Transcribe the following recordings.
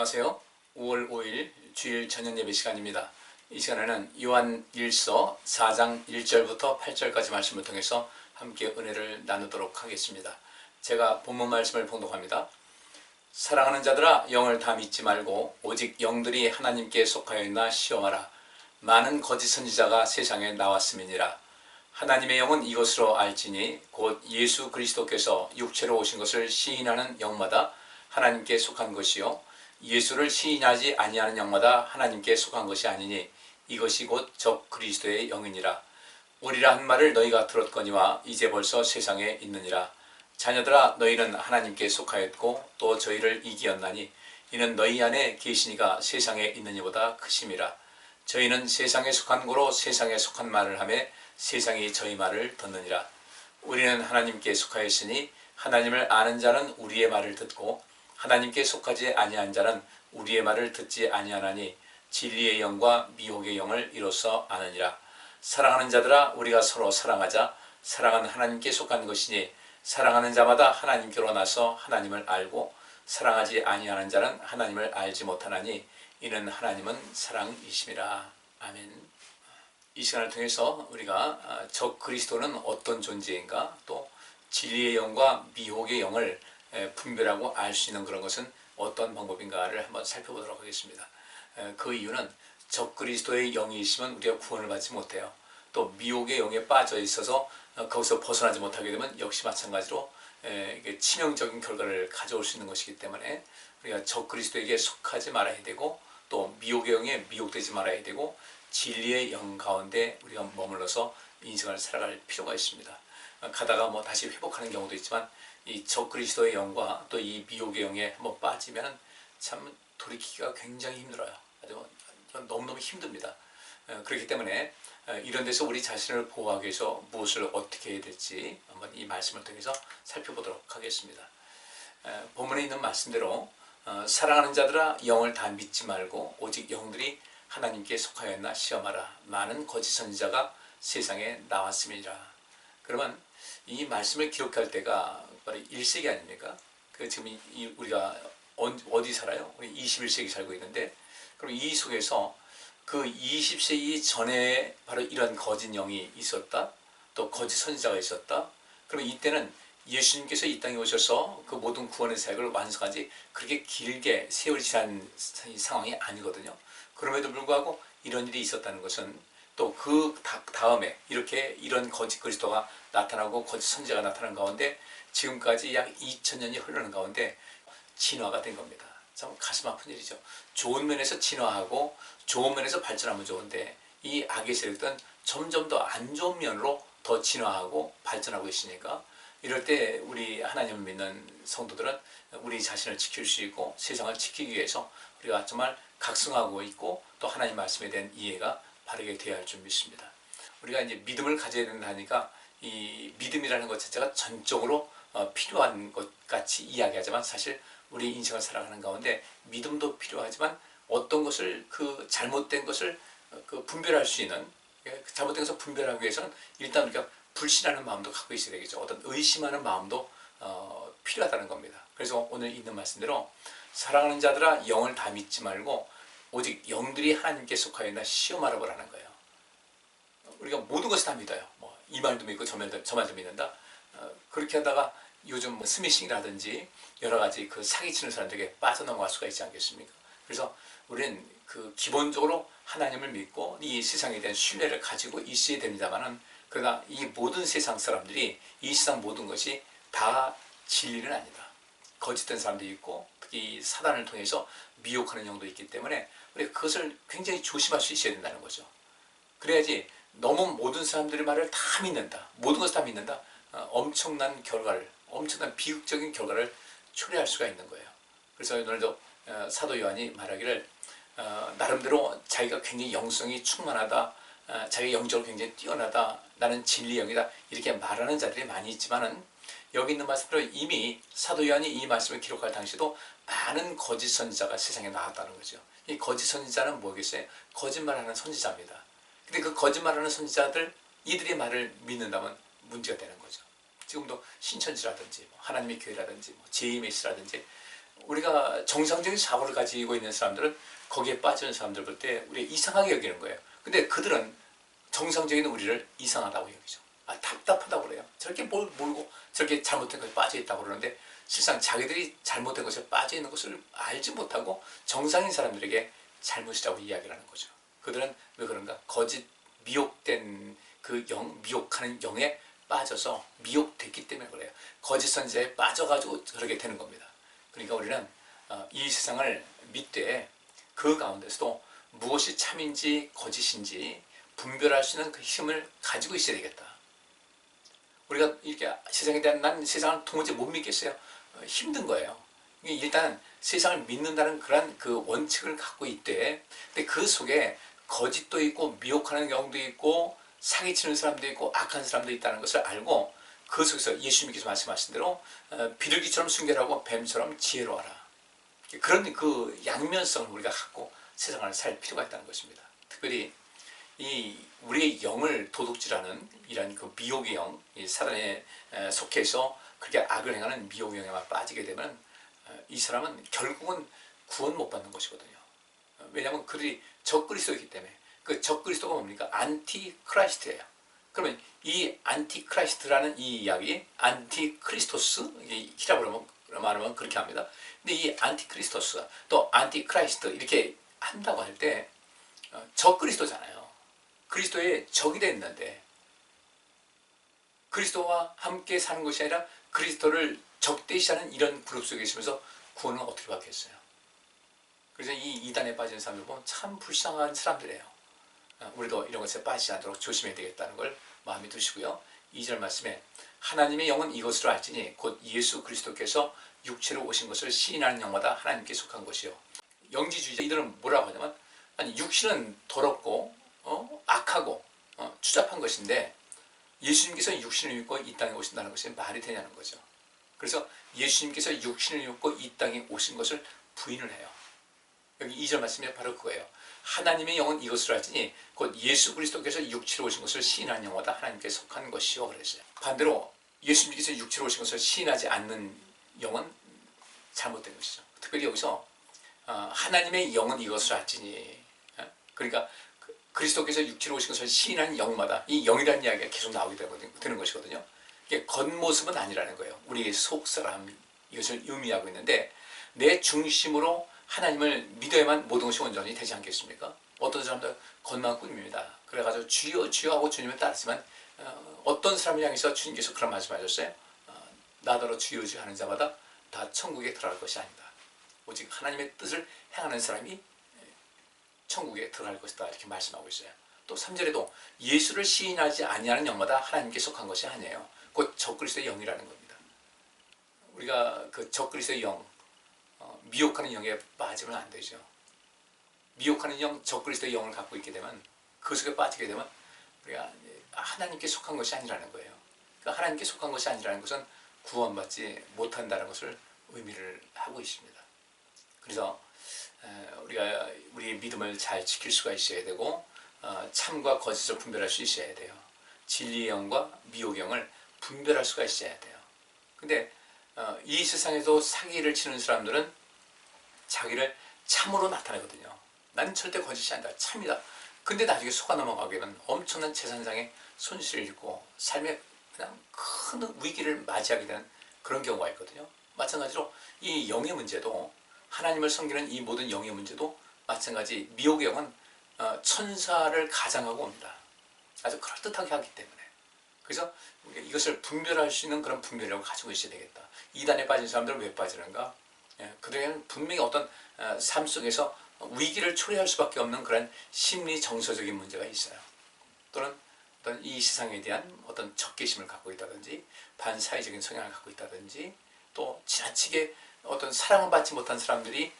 안녕하세요. 5월 5일 주일 저녁 예배 시간입니다. 이 시간에는 요한일서 4장 1절부터 8절까지 말씀을 통해서 함께 은혜를 나누도록 하겠습니다. 제가 본문 말씀을 봉독합니다. 사랑하는 자들아, 영을 다 믿지 말고 오직 영들이 하나님께 속하였나 시험하라. 많은 거짓 선지자가 세상에 나왔음이니라. 하나님의 영은 이것으로 알지니 곧 예수 그리스도께서 육체로 오신 것을 시인하는 영마다 하나님께 속한 것이요 예수를 시인하지 아니하는 영마다 하나님께 속한 것이 아니니 이것이 곧 적 그리스도의 영이니라. 오리라 한 말을 너희가 들었거니와 이제 벌써 세상에 있느니라. 자녀들아, 너희는 하나님께 속하였고 또 저희를 이기었나니 이는 너희 안에 계시니가 세상에 있는 이보다 크심이라. 저희는 세상에 속한 고로 세상에 속한 말을 하며 세상이 저희 말을 듣느니라. 우리는 하나님께 속하였으니 하나님을 아는 자는 우리의 말을 듣고 하나님께 속하지 아니한 자는 우리의 말을 듣지 아니하나니 진리의 영과 미혹의 영을 이로써 아느니라. 사랑하는 자들아, 우리가 서로 사랑하자. 사랑은 하나님께 속한 것이니 사랑하는 자마다 하나님께로 나서 하나님을 알고 사랑하지 아니하는 자는 하나님을 알지 못하나니 이는 하나님은 사랑이심이라. 아멘. 이 시간을 통해서 우리가 적 그리스도는 어떤 존재인가, 또 진리의 영과 미혹의 영을 분별하고 알 수 있는 그런 것은 어떤 방법인가를 한번 살펴보도록 하겠습니다. 그 이유는 적 그리스도의 영이 있으면 우리가 구원을 받지 못해요. 또 미혹의 영에 빠져 있어서 거기서 벗어나지 못하게 되면 역시 마찬가지로 치명적인 결과를 가져올 수 있는 것이기 때문에 우리가 적 그리스도에게 속하지 말아야 되고 또 미혹의 영에 미혹되지 말아야 되고 진리의 영 가운데 우리가 머물러서 인생을 살아갈 필요가 있습니다. 가다가 다시 회복하는 경우도 있지만 이 적 그리스도의 영과 또 이 미혹의 영에 한번 빠지면 참 돌이키기가 굉장히 힘들어요. 아주 너무너무 힘듭니다. 그렇기 때문에 이런 데서 우리 자신을 보호하기 위해서 무엇을 어떻게 해야 될지 한번 이 말씀을 통해서 살펴보도록 하겠습니다. 본문에 있는 말씀대로 사랑하는 자들아, 영을 다 믿지 말고 오직 영들이 하나님께 속하였나 시험하라. 많은 거짓 선지자가 세상에 나왔음이라. 그러면 이 말씀을 기록할 때가 바로 1세기 아닙니까? 지금 우리가 어디 살아요? 우리 21세기 살고 있는데, 그럼 이 속에서 그 20세기 전에 바로 이런 거짓 영이 있었다, 또 거짓 선지자가 있었다. 그럼 이때는 예수님께서 이 땅에 오셔서 그 모든 구원의 사역을 완성하지 그렇게 길게 세월이 지난 상황이 아니거든요. 그럼에도 불구하고 이런 일이 있었다는 것은 또 그 다음에 이렇게 이런 거짓 그리스도가 나타나고 거짓 선지자가 나타나는 가운데 지금까지 약 2000년이 흐르는 가운데 진화가 된 겁니다. 참 가슴 아픈 일이죠. 좋은 면에서 진화하고 좋은 면에서 발전하면 좋은데 이 악의 세력들은 점점 더 안 좋은 면으로 더 진화하고 발전하고 있으니까 이럴 때 우리 하나님을 믿는 성도들은 우리 자신을 지킬 수 있고 세상을 지키기 위해서 우리가 정말 각성하고 있고 또 하나님 말씀에 대한 이해가 바르게 되어야 할 줄 믿습니다. 우리가 이제 믿음을 가져야 된다니까 이 믿음이라는 것 자체가 전적으로 필요한 것 같이 이야기하지만 사실 우리 인생을 살아가는 가운데 믿음도 필요하지만 어떤 것을 그 잘못된 것을 분별할 수 있는, 잘못된 것을 분별하기 위해서는 일단 우리가 불신하는 마음도 갖고 있어야 되겠죠. 어떤 의심하는 마음도 필요하다는 겁니다. 그래서 오늘 있는 말씀대로 사랑하는 자들아, 영을 다 믿지 말고 오직 영들이 하나님께 속하였나 시험하라 보라는 거예요. 우리가 모든 것을 다 믿어요. 이 말도 믿고 저 말도 믿는다. 그렇게 하다가 요즘 스미싱이라든지 여러 가지 그 사기치는 사람들에게 빠져넘어갈 수가 있지 않겠습니까? 그래서 우리는 기본적으로 하나님을 믿고 이 세상에 대한 신뢰를 가지고 있어야 됩니다만은, 그러나 이 모든 세상 사람들이 이 세상 모든 것이 다 진리는 아니다. 거짓된 사람도 있고 특히 사단을 통해서 미혹하는 영도 있기 때문에 우리가 그것을 굉장히 조심할 수 있어야 된다는 거죠. 그래야지 너무 모든 사람들의 말을 다 믿는다, 모든 것을 다 믿는다, 엄청난 비극적인 결과를 초래할 수가 있는 거예요. 그래서 오늘도 사도 요한이 말하기를 나름대로 자기가 굉장히 영성이 충만하다, 자기 영적으로 굉장히 뛰어나다, 나는 진리의 영이다, 이렇게 말하는 자들이 많이 있지만은 여기 있는 말씀대로 이미 사도 요한이 이 말씀을 기록할 당시도 많은 거짓 선지자가 세상에 나왔다는 거죠. 이 거짓 선지자는 뭐겠어요? 거짓말하는 선지자입니다. 근데 그 거짓말하는 선지자들, 이들의 말을 믿는다면 문제가 되는 거죠. 지금도 신천지라든지 하나님의 교회라든지 제2메시라든지 우리가 정상적인 사고를 가지고 있는 사람들은 거기에 빠지는 사람들 볼 때 우리가 이상하게 여기는 거예요. 근데 그들은 정상적인 우리를 이상하다고 여기죠. 답답하다고 그래요. 저렇게 몰고 저렇게 잘못된 것에 빠져 있다고 그러는데 실상 자기들이 잘못된 것에 빠져 있는 것을 알지 못하고 정상인 사람들에게 잘못이라고 이야기를 하는 거죠. 그들은 왜 그런가? 거짓 미혹된 그 미혹하는 영에 빠져서 미혹됐기 때문에 그래요. 거짓 선지자에 빠져가지고 그러게 되는 겁니다. 그러니까 우리는 이 세상을 믿되 그 가운데서도 무엇이 참인지 거짓인지 분별할 수 있는 그 힘을 가지고 있어야 되겠다. 우리가 이렇게 세상에 대한 난 세상을 도무지 못 믿겠어요. 힘든 거예요. 일단 세상을 믿는다는 그런 그 원칙을 갖고 있대. 근데 그 속에 거짓도 있고 미혹하는 경우도 있고 사기치는 사람도 있고 악한 사람도 있다는 것을 알고 그 속에서 예수님께서 말씀하신 대로 비둘기처럼 순결하고 뱀처럼 지혜로워라. 그런 그 양면성을 우리가 갖고 세상을 살 필요가 있다는 것입니다. 특별히 이 우리의 영을 도둑질하는 이런 그 미혹의 영, 이 사단에 속해서 그렇게 악을 행하는 미혹의 영에만 빠지게 되면 이 사람은 결국은 구원 못 받는 것이거든요. 왜냐하면 그들이 적그리스도이기 때문에. 그 적그리스도가 뭡니까? 안티크라이스트예요. 그러면 이 안티크라이스트라는 이 이야기, 안티크리스토스, 히라브로 말하면 그렇게 합니다. 근데 이 안티크리스토스 또 안티크라이스트 이렇게 한다고 할 때 적그리스도잖아요. 그리스도의 적이 됐는데 그리스도와 함께 사는 것이 아니라 그리스도를 적대시하는 이런 그룹 속에 있으면서 구원은 어떻게 받겠어요? 그래서 이 이단에 빠진 사람들 보면 참 불쌍한 사람들이에요. 우리도 이런 것에 빠지지 않도록 조심해야 되겠다는 걸 마음에 두시고요. 2절 말씀에 하나님의 영은 이것으로 알지니 곧 예수 그리스도께서 육체로 오신 것을 시인하는 영마다 하나님께 속한 것이요. 영지주의자 이들은 뭐라고 하냐면 아니 육신은 더럽고 악하고 추잡한 것인데 예수님께서 육신을 입고 이 땅에 오신다는 것이 말이 되냐는 거죠. 그래서 예수님께서 육신을 입고 이 땅에 오신 것을 부인을 해요. 여기 2절 말씀이 바로 그거예요. 하나님의 영은 이것을 알지니 곧 예수 그리스도께서 육체로 오신 것을 시인하는 영마다 하나님께 속한 것이요 그랬어요. 반대로 예수님께서 육체로 오신 것을 시인하지 않는 영은 잘못된 것이죠. 특별히 여기서 하나님의 영은 이것을 알지니 그러니까 그리스도께서 육체로 오신 것을 시인하는 영마다 이 영이라는 이야기가 계속 나오게 되는 것이거든요. 이게 겉모습은 아니라는 거예요. 우리의 속사람 이것을 의미하고 있는데 내 중심으로 하나님을 믿어야만 모든 것이 온전히 되지 않겠습니까? 어떤 사람들 겉만 꾸밉니다. 그래가지고 주여 주여 하고 주님을 따르지만 어떤 사람을 향해서 주님께서 그런 말씀하셨어요. 나더러 주여 주여 하는 자마다 다 천국에 들어갈 것이 아니다. 오직 하나님의 뜻을 행하는 사람이 천국에 들어갈 것이다 이렇게 말씀하고 있어요. 또 3절에도 예수를 시인하지 아니하는 영마다 하나님께 속한 것이 아니에요. 곧 적그리스도의 영이라는 겁니다. 우리가 그 적그리스도의 영, 미혹하는 영에 빠지면 안 되죠. 미혹하는 영, 적그리스도의 영을 갖고 있게 되면 그 속에 빠지게 되면 우리가 하나님께 속한 것이 아니라는 거예요. 그러니까 하나님께 속한 것이 아니라는 것은 구원받지 못한다는 것을 의미를 하고 있습니다. 그래서 우리가 우리의 믿음을 잘 지킬 수가 있어야 되고 참과 거짓을 분별할 수 있어야 돼요. 진리의 영과 미혹의 영을 분별할 수가 있어야 돼요. 근데 이 세상에서 사기를 치는 사람들은 자기를 참으로 나타내거든요. 난 절대 거짓이 아니다. 참이다. 근데 나중에 속아 넘어가게 되면 엄청난 재산상의 손실을 입고 삶에 그냥 큰 위기를 맞이하게 되는 그런 경우가 있거든요. 마찬가지로 이 영의 문제도 하나님을 섬기는 이 모든 영의 문제도 마찬가지 미혹의 영은 천사를 가장하고 옵니다. 아주 그럴듯하게 하기 때문에. 그래서 이것을 분별할 수 있는 그런 분별력을 가지고 있어야 되겠다. 이단에 빠진 사람들은 왜 빠지는가? 그들에게는 분명히 어떤 삶 속에서 위기를 초래할 수밖에 없는 그런 심리 정서적인 문제가 있어요. 또는 어떤 이 세상에 대한 어떤 적개심을 갖고 있다든지 반사회적인 성향을 갖고 있다든지 또 지나치게 어떤 사랑을 받지 못한 사람들이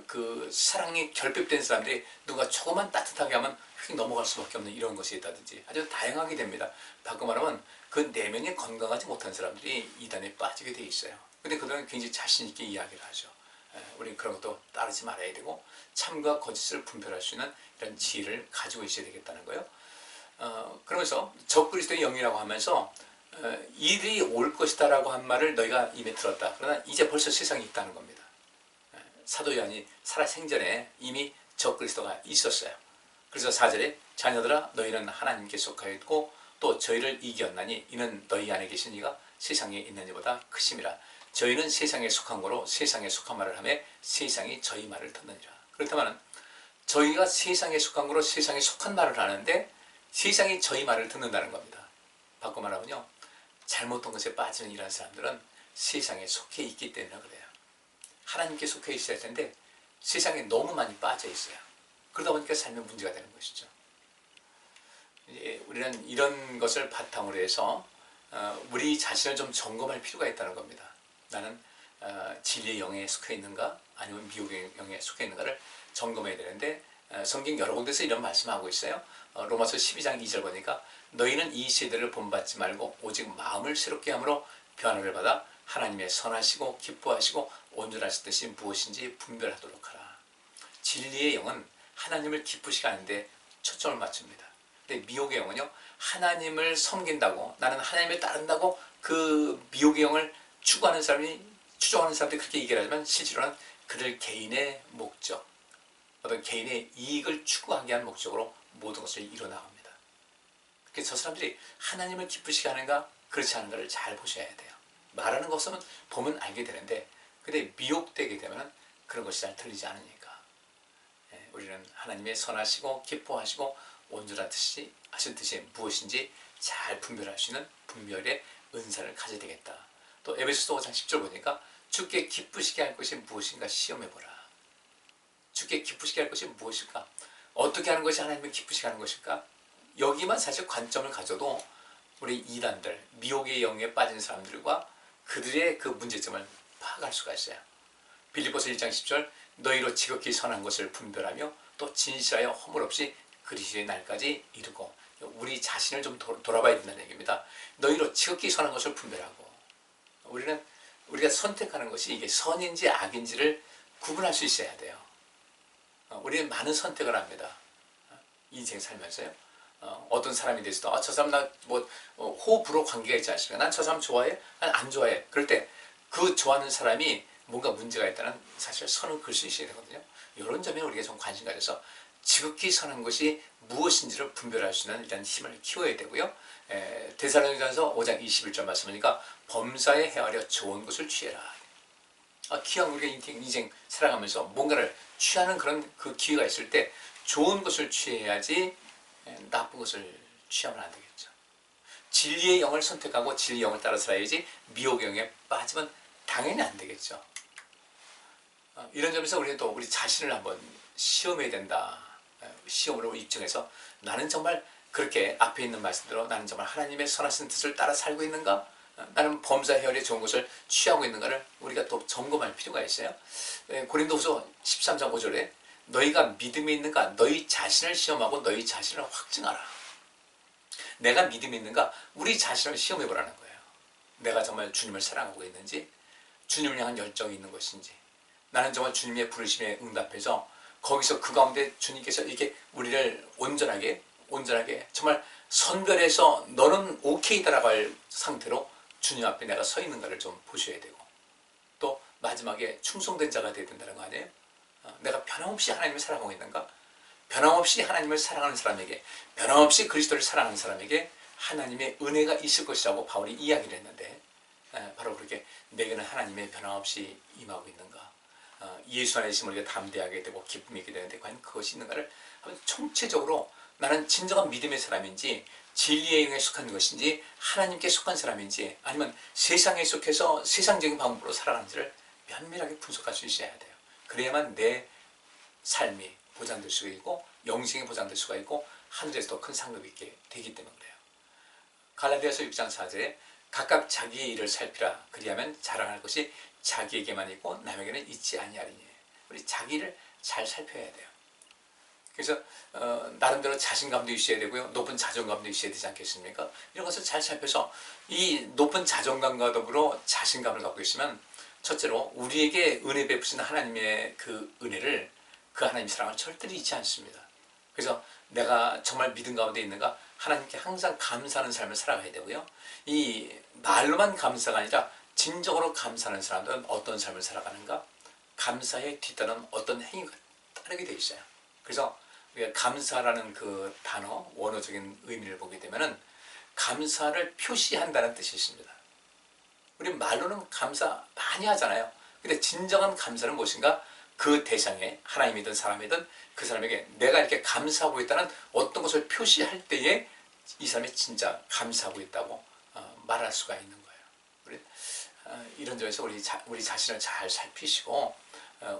그 사랑이 결핍된 사람들이 누가 조금만 따뜻하게 하면 휙 넘어갈 수밖에 없는 이런 것이 있다든지 아주 다양하게 됩니다. 바꿔 말하면 그 내면이 건강하지 못한 사람들이 이단에 빠지게 돼 있어요. 근데 그들은 굉장히 자신 있게 이야기를 하죠. 우리는 그런 것도 따르지 말아야 되고 참과 거짓을 분별할 수 있는 이런 지혜를 가지고 있어야 되겠다는 거예요. 그러면서 적그리스도의 영이라고 하면서 이들이 올 것이다 라고 한 말을 너희가 이미 들었다. 그러나 이제 벌써 세상에 있다는 겁니다. 사도 요한이 살아생전에 이미 적그리스도가 있었어요. 그래서 4절에 자녀들아 너희는 하나님께 속하여 있고 또 저희를 이겼나니 이는 너희 안에 계신 이가 세상에 있는 이보다 크심이라. 저희는 세상에 속한 거로 세상에 속한 말을 하며 세상이 저희 말을 듣느니라. 그렇다면 저희가 세상에 속한 거로 세상에 속한 말을 하는데 세상이 저희 말을 듣는다는 겁니다. 바꿔 말하면요, 잘못된 것에 빠지는 이런 사람들은 세상에 속해 있기 때문에 그래요. 하나님께 속해 있어야 되는데 세상에 너무 많이 빠져 있어요. 그러다 보니까 삶에 문제가 되는 것이죠. 우리는 이런 것을 바탕으로 해서 우리 자신을 좀 점검할 필요가 있다는 겁니다. 나는 진리의 영에 속해 있는가 아니면 미혹의 영에 속해 있는가를 점검해야 되는데 성경 여러 군데서 이런 말씀하고 있어요. 로마서 12장 2절 보니까 너희는 이 세대를 본받지 말고 오직 마음을 새롭게 함으로 변화를 받아 하나님의 선하시고 기뻐하시고 온전하신 뜻이 무엇인지 분별하도록 하라. 진리의 영은 하나님을 기쁘시게 하는데 초점을 맞춥니다. 근데 미혹의 영은요, 하나님을 섬긴다고, 나는 하나님을 따른다고 그 미혹의 영을 추구하는 사람들이 그렇게 얘기를 하지만 실제로는 그들 개인의 목적, 어떤 개인의 이익을 추구하기 위한 목적으로 모든 것을 이뤄나갑니다. 그래서 저 사람들이 하나님을 기쁘시게 하는가 그렇지 않은가를 잘 보셔야 돼요. 말하는 것은 보면 알게 되는데 근데 미혹되게 되면 그런 것이 잘 들리지 않으니까 우리는 하나님의 선하시고 기뻐하시고 온전한 뜻이 하신 뜻이 무엇인지 잘 분별할 수 있는 분별의 은사를 가져야 되겠다. 또 에베소서 5장 10절 보니까 주께 기쁘시게 할 것이 무엇인가 시험해보라. 주께 기쁘시게 할 것이 무엇일까? 어떻게 하는 것이 하나님을 기쁘시게 하는 것일까? 여기만 사실 관점을 가져도 우리 이단들, 미혹의 영에 빠진 사람들과 그들의 그 문제점을 파악할 수가 있어요. 빌립보서 1장 10절 너희로 지극히 선한 것을 분별하며 또 진실하여 허물 없이 그리스도의 날까지 이르고, 우리 자신을 좀 돌아봐야 된다는 얘기입니다. 너희로 지극히 선한 것을 분별하고, 우리가 선택하는 것이 이게 선인지 악인지를 구분할 수 있어야 돼요. 우리는 많은 선택을 합니다. 인생 살면서요. 어떤 사람이 대해서도 저 사람 나 호불호 관계가 있지 않습니까? 난 저 사람 좋아해? 난 안 좋아해. 그럴 때 그 좋아하는 사람이 뭔가 문제가 있다는 사실 선을 그을 수 있어야 되거든요. 이런 점에 우리가 좀 관심 가져서 지극히 선한 것이 무엇인지를 분별할 수 있는 이런 힘을 키워야 되고요. 데살로니가서 5장 21절 말씀이니까 범사에 헤아려 좋은 것을 취해라. 기왕 우리가 인생 살아가면서 뭔가를 취하는 그런 그 기회가 있을 때 좋은 것을 취해야지 나쁜 것을 취하면 안 되겠죠. 진리의 영을 선택하고 진리의 영을 따라 살아야지 미혹의 영에 빠지면 당연히 안 되겠죠. 이런 점에서 우리는 또 우리 자신을 한번 시험해야 된다. 시험으로 입증해서 나는 정말 그렇게 앞에 있는 말씀대로 나는 정말 하나님의 선하신 뜻을 따라 살고 있는가? 나는 범사 헤아려 좋은 것을 취하고 있는가를 우리가 또 점검할 필요가 있어요. 고린도후서 13장 5절에 너희가 믿음이 있는가? 너희 자신을 시험하고 너희 자신을 확증하라. 내가 믿음이 있는가? 우리 자신을 시험해보라는 거예요. 내가 정말 주님을 사랑하고 있는지, 주님을 향한 열정이 있는 것인지, 나는 정말 주님의 부르심에 응답해서 거기서 그 가운데 주님께서 이렇게 우리를 온전하게 정말 선별해서 너는 오케이다라고 할 상태로 주님 앞에 내가 서 있는가를 좀 보셔야 되고, 또 마지막에 충성된 자가 되어야 된다는 거 아니에요? 내가 변함없이 하나님을 사랑하고 있는가? 변함없이 하나님을 사랑하는 사람에게, 변함없이 그리스도를 사랑하는 사람에게 하나님의 은혜가 있을 것이라고 바울이 이야기를 했는데, 바로 그렇게 내게는 하나님의 변함없이 임하고 있는가? 예수 안에 있으면 우리가 담대하게 되고 기쁨이 있게 되는데 과연 그것이 있는가를 한번 총체적으로 나는 진정한 믿음의 사람인지, 진리의 영에 속한 것인지, 하나님께 속한 사람인지, 아니면 세상에 속해서 세상적인 방법으로 살아가는지를 면밀하게 분석할 수 있어야 돼요. 그래야만 내 삶이 보장될 수가 있고 영생이 보장될 수가 있고 하늘에서 더 큰 상급이 있게 되기 때문에 그래요. 갈라디아서 6장 4절에 각각 자기의 일을 살피라. 그리하면 자랑할 것이 자기에게만 있고 남에게는 있지 아니하리니. 우리 자기를 잘 살펴야 돼요. 그래서 나름대로 자신감도 있어야 되고요. 높은 자존감도 있어야 되지 않겠습니까? 이런 것을 잘 살펴서 이 높은 자존감과 더불어 자신감을 갖고 있으면 첫째로 우리에게 은혜 베푸신 하나님의 그 은혜를, 그 하나님의 사랑을 절대로 잊지 않습니다. 그래서 내가 정말 믿음 가운데 있는가? 하나님께 항상 감사하는 삶을 살아가야 되고요. 이 말로만 감사가 아니라 진정으로 감사하는 사람들은 어떤 삶을 살아가는가? 감사에 뒤따른 어떤 행위가 따르게 돼 있어요. 그래서 우리가 감사라는 그 단어 원어적인 의미를 보게 되면은 감사를 표시한다는 뜻이 있습니다. 우리 말로는 감사 많이 하잖아요. 근데 진정한 감사는 무엇인가? 그 대상에 하나님이든 사람이든 그 사람에게 내가 이렇게 감사하고 있다는 어떤 것을 표시할 때에 이 사람이 진짜 감사하고 있다고 말할 수가 있는 거예요. 우리 이런 점에서 우리 자신을 잘 살피시고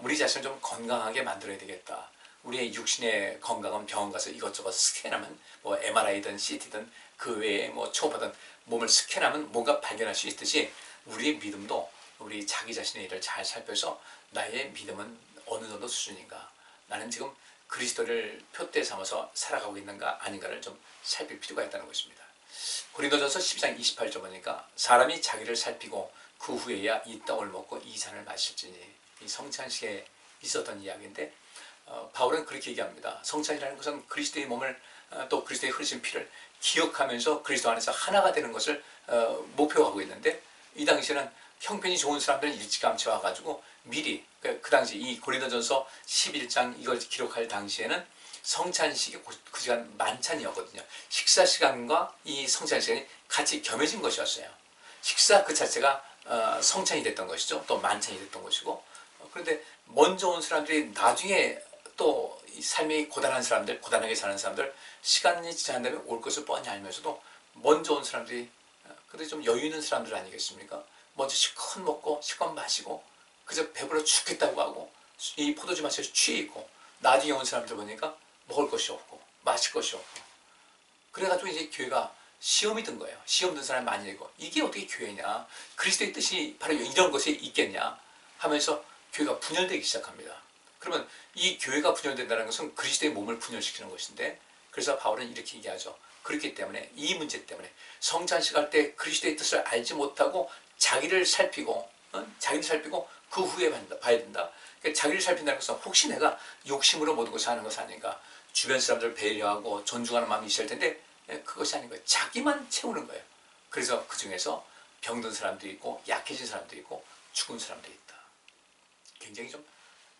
우리 자신을 좀 건강하게 만들어야 되겠다. 우리의 육신의 건강은 병원 가서 이것저것 스캔하면 뭐 MRI든 CT든 그 외에 뭐 초음파든 몸을 스캔하면 뭔가 발견할 수 있듯이 우리의 믿음도 우리 자기 자신의 일을 잘 살펴서 나의 믿음은 어느 정도 수준인가, 나는 지금 그리스도를 표대 삼아서 살아가고 있는가 아닌가를 좀 살필 필요가 있다는 것입니다. 고린도전서 12장 28절 보니까 사람이 자기를 살피고 그 후에야 이 떡을 먹고 이 잔을 마실지니, 이 성찬식에 있었던 이야기인데 바울은 그렇게 얘기합니다. 성찬이라는 것은 그리스도의 몸을 또 그리스도의 흐르신 피를 기억하면서 그리스도 안에서 하나가 되는 것을 목표하고 있는데, 이 당시에는 형편이 좋은 사람들은 일찌감치 와가지고 미리 그 당시 이 고린도전서 11장 이걸 기록할 당시에는 성찬식이 그 시간 만찬이었거든요. 식사 시간과 이 성찬 시간이 같이 겸해진 것이었어요. 식사 그 자체가 성찬이 됐던 것이죠. 또 만찬이 됐던 것이고, 그런데 먼저 온 사람들이 나중에 또 삶이 고단한 사람들, 고단하게 사는 사람들, 시간이 지난 다음에 올 것을 뻔히 알면서도 먼저 온 사람들이 근데 좀 여유 있는 사람들 아니겠습니까? 먼저 실컷 먹고 실컷 마시고 그저 배불러 죽겠다고 하고 이 포도주 마셔서 취해 있고, 나중에 온 사람들 보니까 먹을 것이 없고 마실 것이 없고, 그래가지고 이제 교회가 시험이 든 거예요. 시험 든 사람이 많이 있고, 이게 어떻게 교회냐, 그리스도의 뜻이 바로 이런 것에 있겠냐 하면서 교회가 분열되기 시작합니다. 그러면 이 교회가 분열된다는 것은 그리스도의 몸을 분열시키는 것인데, 그래서 바울은 이렇게 얘기하죠. 그렇기 때문에 이 문제 때문에 성찬식 할 때 그리스도의 뜻을 알지 못하고 자기를 살피고 그 후에 봐야 된다. 그러니까 자기를 살핀다는 것은 혹시 내가 욕심으로 모든 것을 하는 것이 아닌가, 주변 사람들을 배려하고 존중하는 마음이 있을 텐데 그것이 아닌 거예요. 자기만 채우는 거예요. 그래서 그 중에서 병든 사람도 있고 약해진 사람도 있고 죽은 사람도 있다. 굉장히 좀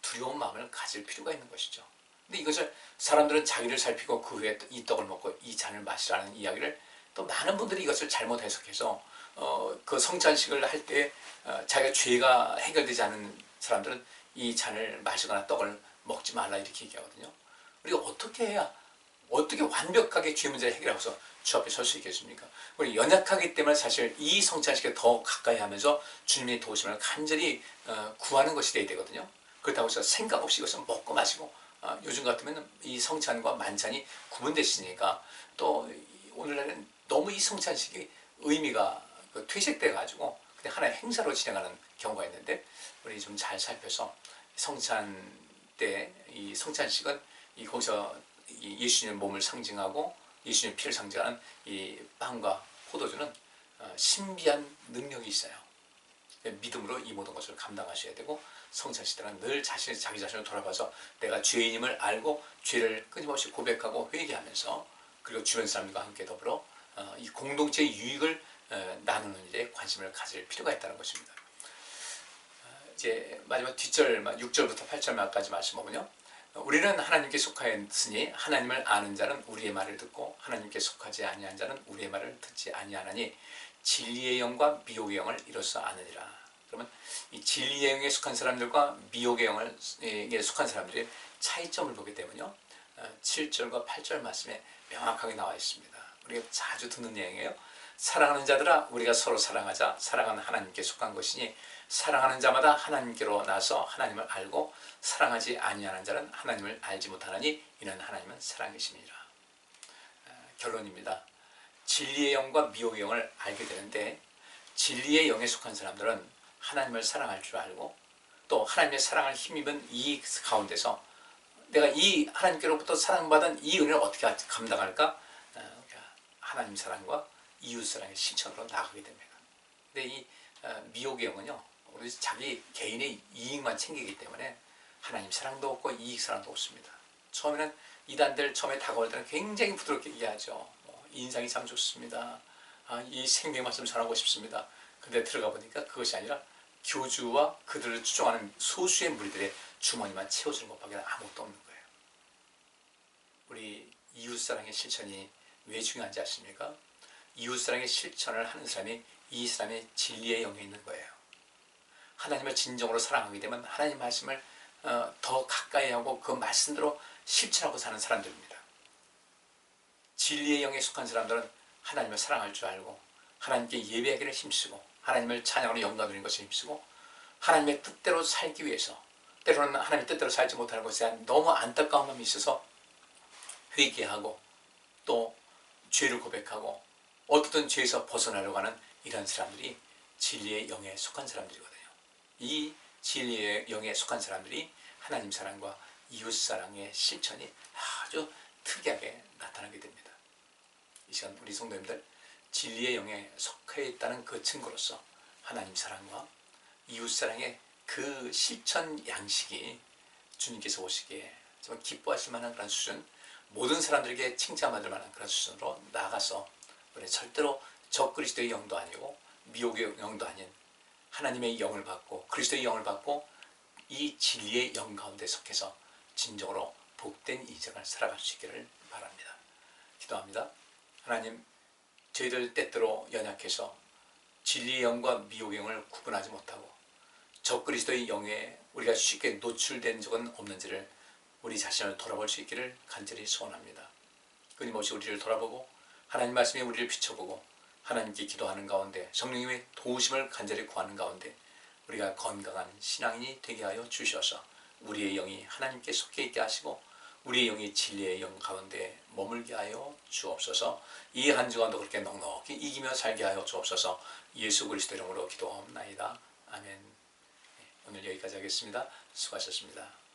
두려운 마음을 가질 필요가 있는 것이죠. 근데 이것을 사람들은 자기를 살피고 그 후에 이 떡을 먹고 이 잔을 마시라는 이야기를, 또 많은 분들이 이것을 잘못 해석해서 그 성찬식을 할 때 자기가 죄가 해결되지 않은 사람들은 이 잔을 마시거나 떡을 먹지 말라 이렇게 얘기하거든요. 우리가 어떻게 해야 어떻게 완벽하게 죄 문제를 해결하고서 주 앞에 설 수 있겠습니까? 우리 연약하기 때문에 사실 이 성찬식에 더 가까이 하면서 주님의 도우심을 간절히 구하는 것이 돼야 되거든요. 그렇다고 해서 생각 없이 이것을 먹고 마시고 요즘 같으면 이 성찬과 만찬이 구분되시니까 또 오늘날은 너무 이 성찬식이 의미가 퇴색돼 가지고 그냥 하나의 행사로 진행하는 경우가 있는데, 우리 좀 잘 살펴서 성찬 때 이 성찬식은 거기서 예수님의 몸을 상징하고 예수님의 피를 상징하는 이 빵과 포도주는 신비한 능력이 있어요. 믿음으로 이 모든 것을 감당하셔야 되고, 성찬식 때는 늘 자기 자신을 돌아봐서 내가 죄인임을 알고 죄를 끊임없이 고백하고 회개하면서, 그리고 주변 사람들과 함께 더불어 이 공동체의 유익을 나누는 일에 관심을 가질 필요가 있다는 것입니다. 이제 마지막 뒷절 6절부터 8절까지 말씀 보면요, 우리는 하나님께 속하였으니 하나님을 아는 자는 우리의 말을 듣고 하나님께 속하지 아니한 자는 우리의 말을 듣지 아니하나니 진리의 영과 미혹의 영을 이로써 아느니라. 그러면 이 진리의 영에 속한 사람들과 미혹의 영에 속한 사람들의 차이점을 보게 되면요, 7절과 8절 말씀에 명확하게 나와 있습니다. 우리가 자주 듣는 내용이에요. 사랑하는 자들아 우리가 서로 사랑하자. 사랑은 하나님께 속한 것이니 사랑하는 자마다 하나님께로 나서 하나님을 알고 사랑하지 아니하는 자는 하나님을 알지 못하나니 이는 하나님은 사랑이심이라. 결론입니다. 진리의 영과 미혹의 영을 알게 되는데, 진리의 영에 속한 사람들은 하나님을 사랑할 줄 알고 또 하나님의 사랑을 힘입은 이 가운데서 내가 이 하나님께로부터 사랑받은 이 은혜를 어떻게 감당할까? 하나님 사랑과 이웃 사랑의 실천으로 나가게 됩니다. 근데 이 미혹의 영은요, 우리 자기 개인의 이익만 챙기기 때문에 하나님 사랑도 없고 이익 사랑도 없습니다. 처음에는 이단들 처음에 다가올 때는 굉장히 부드럽게 얘기하죠. 인상이 참 좋습니다. 이 생명 말씀 전하고 싶습니다. 근데 들어가 보니까 그것이 아니라 교주와 그들을 추종하는 소수의 무리들의 주머니만 채워주는 것밖에 아무것도 없는 거예요. 우리 이웃사랑의 실천이 왜 중요한지 아십니까? 이웃사랑의 실천을 하는 사람이 이 사람의 진리의 영에 있는 거예요. 하나님을 진정으로 사랑하게 되면 하나님 말씀을 더 가까이 하고 그 말씀대로 실천하고 사는 사람들입니다. 진리의 영에 속한 사람들은 하나님을 사랑할 줄 알고 하나님께 예배하기를 힘쓰고 하나님을 찬양으로 영광 드리는 것을 힘쓰고 하나님의 뜻대로 살기 위해서 때로는 하나님의 뜻대로 살지 못하는 것에 대한 너무 안타까운 마음이 있어서 회개하고 또 죄를 고백하고 어떻든 죄에서 벗어나려고 하는 이런 사람들이 진리의 영에 속한 사람들이거든요. 이 진리의 영에 속한 사람들이 하나님 사랑과 이웃 사랑의 실천이 아주 특이하게 나타나게 됩니다. 이 시간 우리 성도님들 진리의 영에 속해 있다는 그 증거로서 하나님 사랑과 이웃 사랑의 그 실천 양식이 주님께서 오시기에 정말 기뻐하실 만한 그런 수준, 모든 사람들에게 칭찬받을 만한 그런 수준으로 나아가서 우리 절대로 적그리스도의 영도 아니고 미혹의 영도 아닌 하나님의 영을 받고 그리스도의 영을 받고 이 진리의 영 가운데 속해서 진정으로 복된 인생을 살아갈 수 있기를 바랍니다. 기도합니다. 하나님, 저희들 때때로 연약해서 진리의 영과 미혹의 영을 구분하지 못하고 적그리스도의 영에 우리가 쉽게 노출된 적은 없는지를 우리 자신을 돌아볼 수 있기를 간절히 소원합니다. 끊임없이 우리를 돌아보고 하나님 말씀에 우리를 비춰보고 하나님께 기도하는 가운데 성령님의 도우심을 간절히 구하는 가운데 우리가 건강한 신앙인이 되게 하여 주셔서 우리의 영이 하나님께 속해 있게 하시고 우리의 영이 진리의 영 가운데 머물게 하여 주옵소서. 이 한 주간도 그렇게 넉넉히 이기며 살게 하여 주옵소서. 예수 그리스도 이름으로 기도하옵나이다. 아멘. 오늘 여기까지 하겠습니다. 수고하셨습니다.